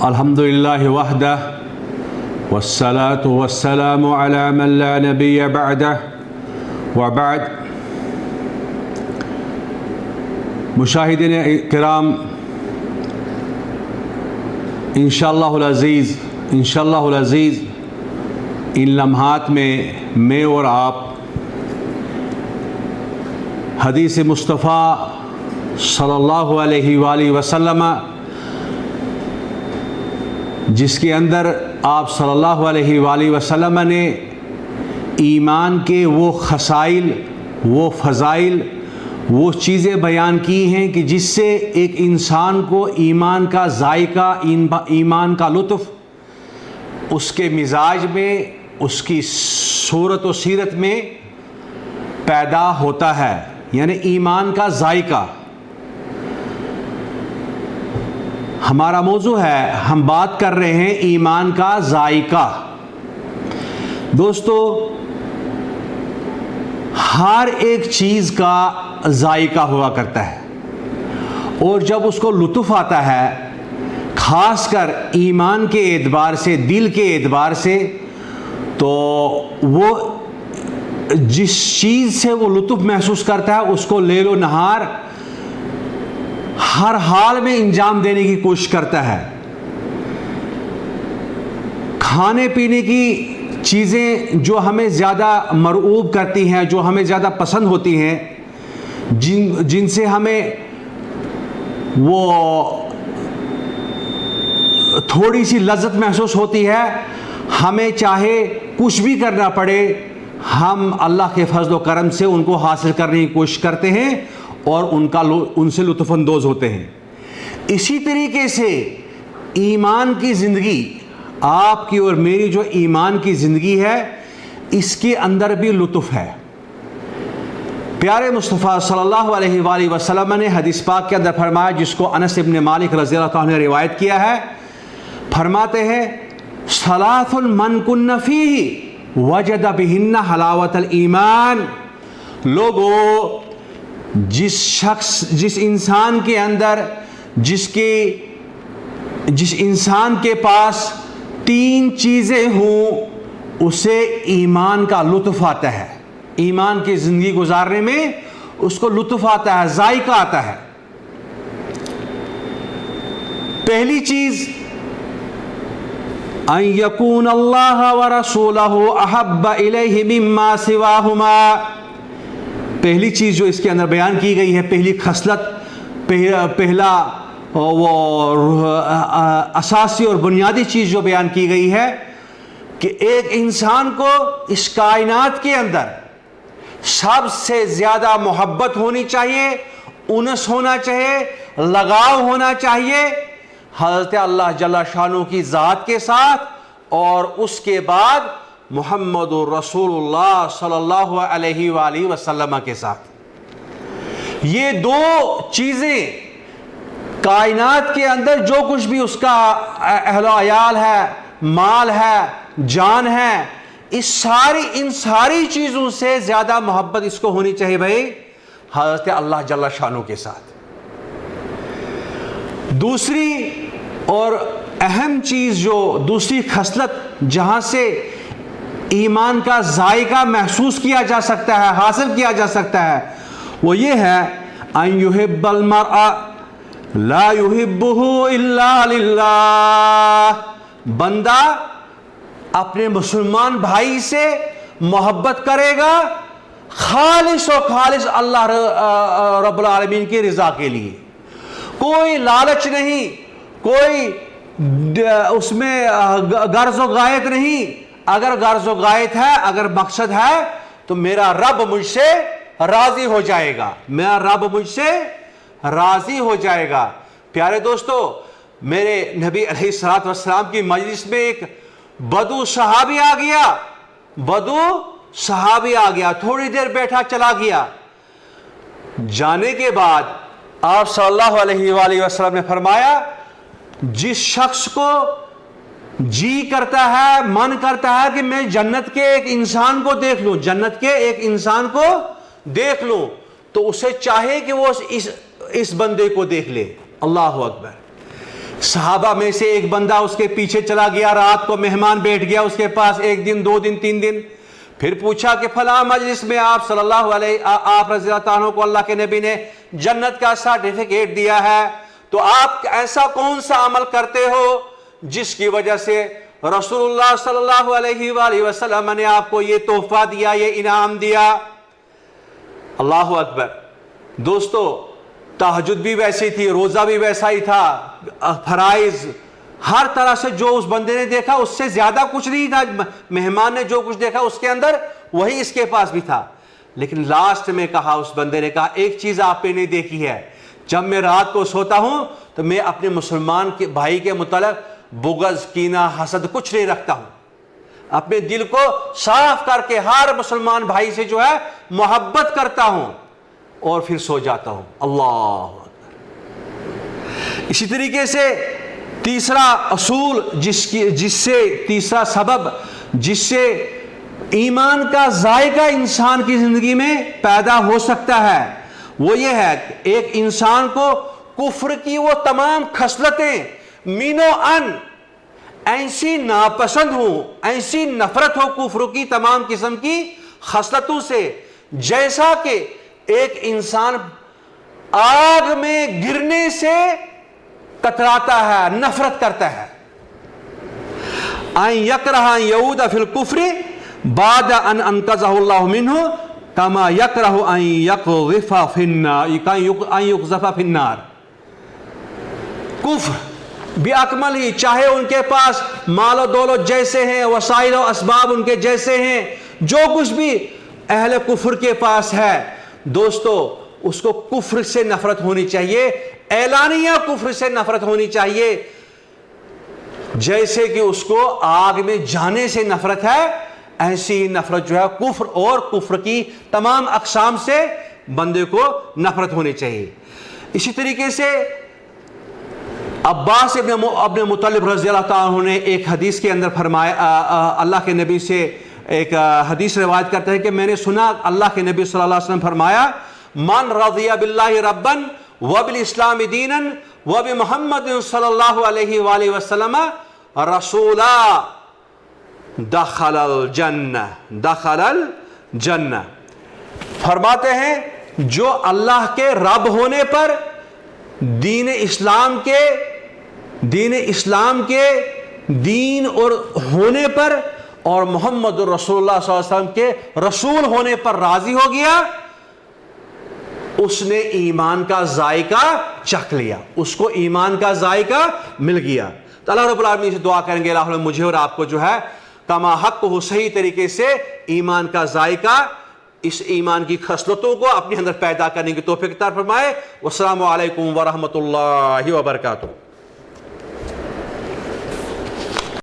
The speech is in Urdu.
الحمد للہ وحدہ والصلاة والسلام علی من لا نبی بعدہ وبعد. مشاہدین کرام، انشاءاللہ العزیز ان لمحات میں اور آپ حدیث مصطفیٰ صلی اللہ علیہ وآلہ وسلم، جس کے اندر آپ صلی اللہ علیہ وآلہ وسلم نے ایمان کے وہ خصائل، وہ فضائل، وہ چیزیں بیان کی ہیں کہ جس سے ایک انسان کو ایمان کا ذائقہ، ایمان کا لطف اس کے مزاج میں، اس کی صورت و سیرت میں پیدا ہوتا ہے، یعنی ایمان کا ذائقہ. ہمارا موضوع ہے، ہم بات کر رہے ہیں ایمان کا ذائقہ. دوستو، ہر ایک چیز کا ذائقہ ہوا کرتا ہے، اور جب اس کو لطف آتا ہے، خاص کر ایمان کے اعتبار سے، دل کے اعتبار سے، تو وہ جس چیز سے وہ لطف محسوس کرتا ہے اس کو لیل و نہار ہر حال میں انجام دینے کی کوشش کرتا ہے. کھانے پینے کی چیزیں جو ہمیں زیادہ مرغوب کرتی ہیں، جو ہمیں زیادہ پسند ہوتی ہیں، جن سے ہمیں وہ تھوڑی سی لذت محسوس ہوتی ہے، ہمیں چاہے کچھ بھی کرنا پڑے، ہم اللہ کے فضل و کرم سے ان کو حاصل کرنے کی کوشش کرتے ہیں اور ان سے لطف اندوز ہوتے ہیں. اسی طریقے سے ایمان کی زندگی، آپ کی اور میری جو ایمان کی زندگی ہے، اس کے اندر بھی لطف ہے. پیارے مصطفیٰ صلی اللہ علیہ وآلہ وسلم نے حدیث پاک کے اندر فرمایا، جس کو انس ابن مالک رضی اللہ عنہ نے روایت کیا ہے، فرماتے ہیں ثلاث من کن فیہ وجد بہن حلاوت الایمان. لوگوں، جس انسان کے اندر، جس انسان کے پاس 3 چیزیں ہوں، اسے ایمان کا لطف آتا ہے. ایمان کی زندگی گزارنے میں اس کو لطف آتا ہے، ذائقہ آتا ہے. پہلی چیز، ان یکون اللہ ورسولہ احب الیہ مما سواہما. پہلی چیز جو اس کے اندر بیان کی گئی ہے، پہلی خصلت، پہلا وہ اساسی اور بنیادی چیز جو بیان کی گئی ہے، کہ ایک انسان کو اس کائنات کے اندر سب سے زیادہ محبت ہونی چاہیے، انس ہونا چاہیے، لگاؤ ہونا چاہیے حضرت اللہ جل شانہ کی ذات کے ساتھ، اور اس کے بعد محمد رسول اللہ صلی اللہ علیہ وآلہ وسلم کے ساتھ. یہ 2 چیزیں کائنات کے اندر جو کچھ بھی اس کا اہل و عیال ہے، مال ہے، جان ہے، ان ساری چیزوں سے زیادہ محبت اس کو ہونی چاہیے بھائی حضرت اللہ جل شانہ کے ساتھ. دوسری اور اہم چیز، جو دوسری خصلت جہاں سے ایمان کا ذائقہ محسوس کیا جا سکتا ہے، حاصل کیا جا سکتا ہے، وہ یہ ہے ان یحب المرء لا یحبہ الا للہ. بندہ اپنے مسلمان بھائی سے محبت کرے گا خالص و خالص اللہ رب العالمین کی رضا کے لیے. کوئی لالچ نہیں، کوئی اس میں غرض و غایت نہیں. اگر غرض و غایت ہے، اگر مقصد ہے، تو میرا رب مجھ سے راضی ہو جائے گا، میرا رب مجھ سے راضی ہو جائے گا. پیارے دوستو، میرے نبی علیہ الصلوۃ والسلام کی مجلس میں ایک بدو صحابی آ گیا، تھوڑی دیر بیٹھا چلا گیا. جانے کے بعد آپ صلی اللہ علیہ وآلہ وسلم نے فرمایا، جس شخص کو جی کرتا ہے، من کرتا ہے کہ میں جنت کے ایک انسان کو دیکھ لوں، تو اسے چاہے کہ وہ اس بندے کو دیکھ لے. اللہ اکبر. صحابہ میں سے ایک بندہ اس کے پیچھے چلا گیا, رات کو مہمان بیٹھ گیا اس کے پاس, 1 دن 2 دن 3 دن, پھر پوچھا کہ فلاں مجلس میں آپ صلی اللہ علیہ آپ رضی اللہ عنہ کو اللہ کے نبی نے جنت کا سرٹیفکیٹ دیا ہے, تو آپ ایسا کون سا عمل کرتے ہو جس کی وجہ سے رسول اللہ صلی اللہ علیہ وآلہ وسلم نے آپ کو یہ تحفہ دیا, یہ انعام دیا. اللہ اکبر. دوستو, تہجد بھی ویسی تھی, روزہ بھی ویسا ہی تھا, فرائض ہر طرح سے جو اس بندے نے دیکھا اس سے زیادہ کچھ نہیں تھا, مہمان نے جو کچھ دیکھا اس کے اندر وہی اس کے پاس بھی تھا. لیکن لاسٹ میں کہا, اس بندے نے کہا ایک چیز آپ نے نہیں دیکھی ہے, جب میں رات کو سوتا ہوں تو میں اپنے مسلمان کے بھائی کے متعلق بغض, کینہ, حسد کچھ نہیں رکھتا ہوں, اپنے دل کو صاف کر کے ہر مسلمان بھائی سے جو ہے محبت کرتا ہوں اور پھر سو جاتا ہوں. اللہ اکبر. اسی طریقے سے تیسرا اصول تیسرا سبب جس سے ایمان کا ذائقہ انسان کی زندگی میں پیدا ہو سکتا ہے وہ یہ ہے کہ ایک انسان کو کفر کی وہ تمام خصلتیں مینو ان ایسی ناپسند ہوں, ایسی نفرت ہو کفر کی تمام قسم کی خصلتوں سے, جیسا کہ ایک انسان آگ میں گرنے سے کتراتا ہے, نفرت کرتا ہے. ان یکرہ ان یعود فی الکفر بعد ان انقذہ اللہ منہ کما یکرہ ان یقذف فی النار. کفر باکمل ہی, چاہے ان کے پاس مال و دولت جیسے ہیں, وسائل و اسباب ان کے جیسے ہیں, جو کچھ بھی اہل کفر کے پاس ہے, دوستو اس کو کفر سے نفرت ہونی چاہیے, اعلانیہ کفر سے نفرت ہونی چاہیے, جیسے کہ اس کو آگ میں جانے سے نفرت ہے, ایسی نفرت جو ہے کفر اور کفر کی تمام اقسام سے بندے کو نفرت ہونی چاہیے. اسی طریقے سے عباس ابن مطلب رضی اللہ تعالیٰ عنہ نے ایک حدیث کے اندر فرمایا, اللہ کے نبی سے ایک حدیث روایت کرتے ہیں کہ میں نے سنا اللہ کے نبی صلی اللہ علیہ وسلم فرمایا, من رضی باللہ ربا وبالاسلام دینا وبمحمد صلی اللہ علیہ وآلہ وسلم رسولا دخل الجنہ. فرماتے ہیں جو اللہ کے رب ہونے پر, دین اسلام کے دین اور ہونے پر, اور محمد رسول اللہ صلی اللہ علیہ وسلم کے رسول ہونے پر راضی ہو گیا, اس نے ایمان کا ذائقہ چکھ لیا, اس کو ایمان کا ذائقہ مل گیا. تو اللہ رب العالمین سے دعا کریں گے اللہ مجھے اور آپ کو جو ہے کما حق ہو صحیح طریقے سے ایمان کا ذائقہ, اس ایمان کی خصلتوں کو اپنے اندر پیدا کرنے کی توفیق عطا فرمائے. والسلام علیکم ورحمۃ اللہ وبرکاتہ.